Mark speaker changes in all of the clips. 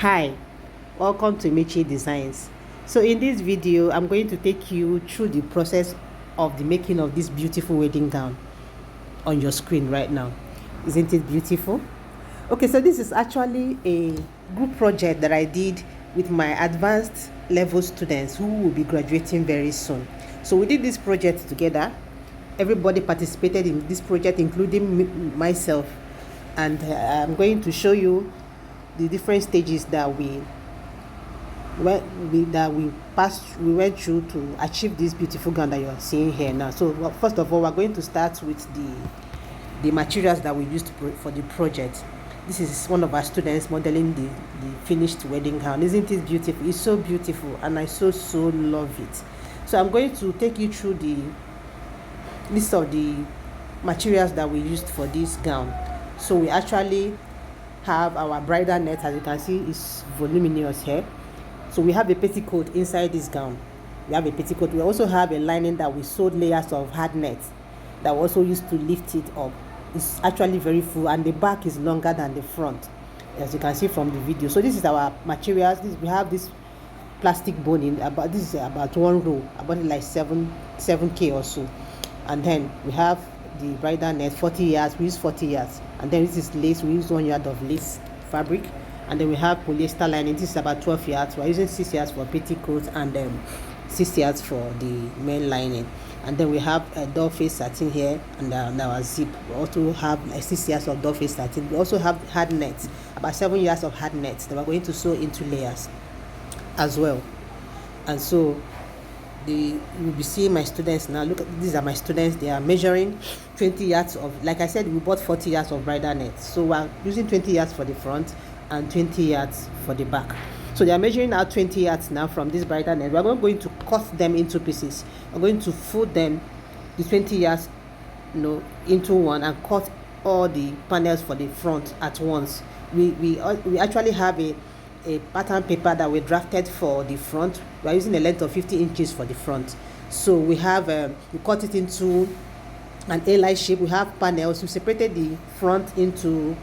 Speaker 1: Hi, welcome to Mechi Designs. So in this video, I'm going to take you through the process of the making of this beautiful wedding gown on your screen right now. Isn't it beautiful? Okay, so this is actually a group project that I did with my advanced level students who will be graduating very soon. So we did this project together. Everybody participated in this project, including myself, and I'm going to show you the different stages that we went through to achieve this beautiful gown that you are seeing here now. So first of all, we're going to start with the materials that we used for the project. This is one of our students modeling the finished wedding gown. Isn't it beautiful? It's so beautiful, and I so love it. So I'm going to take you through the list of the materials that we used for this gown. So we actually have our bridal net. As you can see, is voluminous here. So we have a petticoat inside this gown. We have a petticoat. We also have a lining that we sewed layers of hard net that we also used to lift it up. It's actually very full, and the back is longer than the front, as you can see from the video. So this is our materials. We have this plastic boning. This is about one row, about like 7K or so. And then we have the bridal net, 40 yards. We use 40 yards. And then this is lace. We use 1 yard of lace fabric. And then we have polyester lining. This is about 12 yards. We're using 6 yards for petticoats and 6 yards for the main lining. And then we have a doll face satin here and our zip. We also have like 6 yards of doll face satin. We also have hard nets, about 7 yards of hard nets that we're going to sew into layers as well. And so you'll be seeing my students now. Look, these are my students. They are measuring 20 yards of, like I said, we bought 40 yards of bridal net. So we're using 20 yards for the front and 20 yards for the back. So they are measuring out 20 yards now from this bridal net. We're going to cut them into pieces. We're going to fold them, the 20 yards, into one, and cut all the panels for the front at once. We actually have a pattern paper that we drafted for the front. We are using a length of 50 inches for the front. So we have we cut it into an A-line shape. We have panels. We separated the front into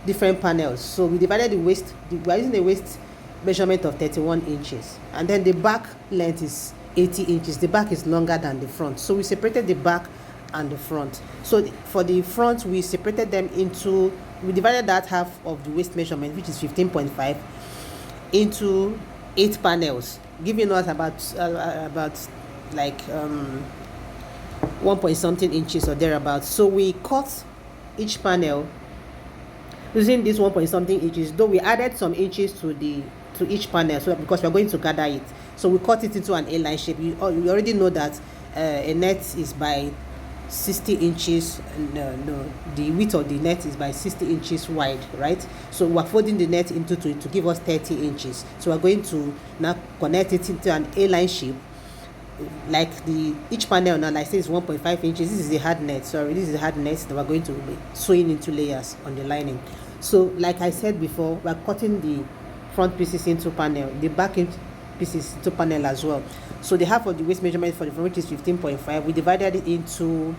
Speaker 1: different panels. So we divided the waist. We are using a waist measurement of 31 inches, and then the back length is 80 inches. The back is longer than the front, so we separated the back and the front. So for the front, we separated them into, we divided that half of the waist measurement, which is 15.5, into 8 panels, giving us about like 1 point something inches or thereabouts. So we cut each panel using this 1 point something inches, though we added some inches to each panel, so because we're going to gather it. So we cut it into an A-line shape. You already know that a net is by 60 inches. The width of the net is by 60 inches wide, right? So we're folding the net into two to give us 30 inches. So we're going to now connect it into an A-line shape. Like each panel now, like I say, is 1.5 inches. This is the hard net. Sorry, this is the hard net that we're going to be sewing into layers on the lining. So like I said before, we're cutting the front pieces into panel, the back pieces into panel as well. So the half of the waist measurement for the front, which is 15.5, we divided it into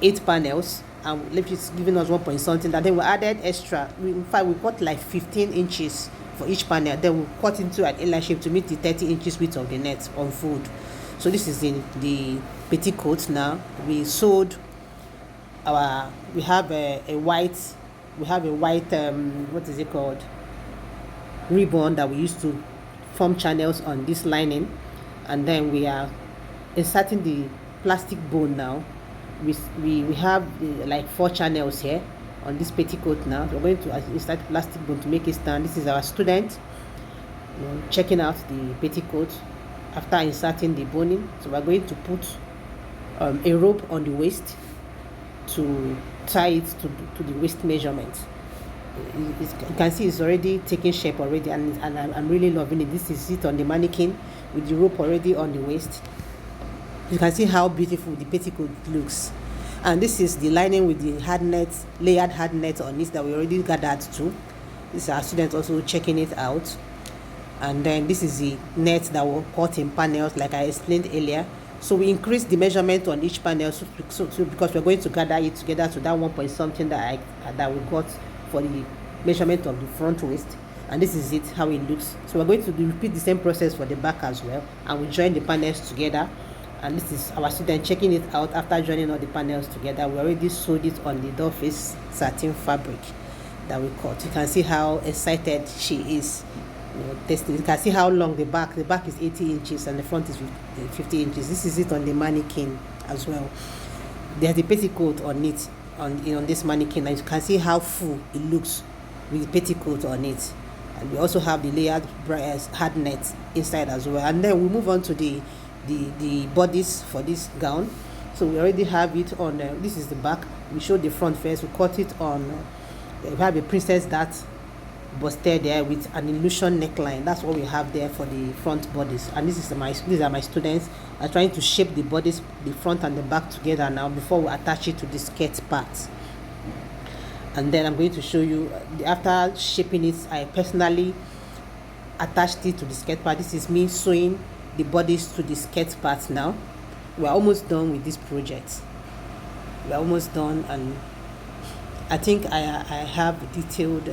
Speaker 1: 8 panels, and which is giving us 1 point something. And then we added extra. In fact, we cut like 15 inches for each panel. Then we cut into an A-line shape to meet the 30 inches width of the net on fold. So this is in the petticoat now. We sewed we have a white what is it called, ribbon that we used to form channels on this lining. And then we are inserting the plastic bone now. We have like 4 channels here on this petticoat now. We're going to insert plastic bone to make it stand. This is our student checking out the petticoat after inserting the boning. So we're going to put a rope on the waist to tie it to the waist measurement. You can see it's already taking shape already, and I'm really loving it. This is it on the mannequin with the rope already on the waist. You can see how beautiful the petticoat looks. And this is the lining with the hard net, layered hard net on it that we already gathered to. This is our students also checking it out. And then this is the net that we cut in panels, like I explained earlier. So we increased the measurement on each panel, so because we're going to gather it together to that 1 point something that we got for the measurement of the front waist. and this is it how it looks. So we're going to repeat the same process for the back as well, and we join the panels together. And this is our student checking it out after joining all the panels together. We already sewed it on the doll face satin fabric that we cut. You can see how excited she is. You can see how long the back is 80 inches and the front is 50 inches. This is it on the mannequin as well. There's the petticoat on it on this mannequin, and you can see how full it looks with the petticoat on it. And we also have the layered hard net inside as well. And then we move on to the bodice for this gown. So we already have it on this is the back. We showed the front first. We cut it on we have a princess dart busted there with an illusion neckline. That's what we have there for the front bodice. And these are my students are trying to shape the bodice, the front and the back together now before we attach it to the skirt part. And then I'm going to show you after shaping it, I personally attached it to the skirt part. This is me sewing the bodice to the skirt part now. We're almost done with this project. We're almost done, and I think I have detailed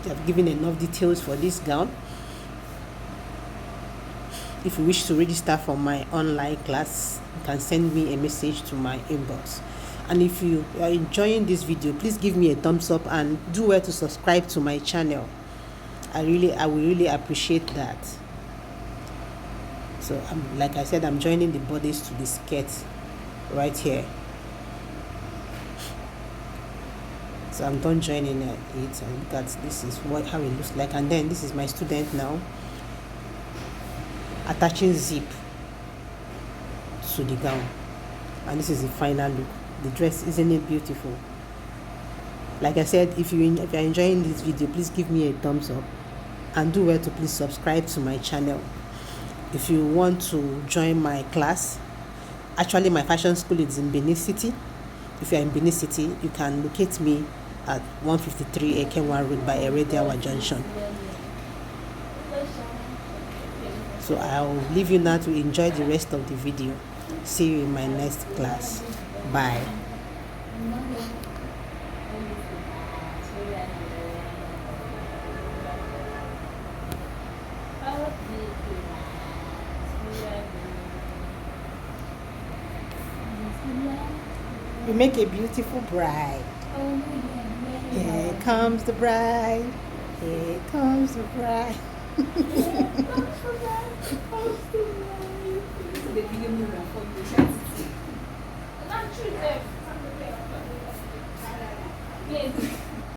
Speaker 1: I've given enough details for this gown. If you wish to register for my online class, you can send me a message to my inbox. And if you are enjoying this video, please give me a thumbs up and do well to subscribe to my channel. I will really appreciate that. So like I said, I'm joining the bodice to the skirt right here. So I'm done joining it, and look at this is how it looks like. And then this is my student now attaching zip to the gown, and this is the final look. The dress, isn't it beautiful? Like I said, if you're enjoying this video, please give me a thumbs up and do well to please subscribe to my channel. If you want to join my class, actually my fashion school is in Benin City. If you're in Benin City, you can locate me at 153 Ekenwa Road by Erediawa Junction. So I'll leave you now to enjoy the rest of the video. See you in my next class. Bye. You make a beautiful bride. Here comes the bride. Here comes the bride. Yes.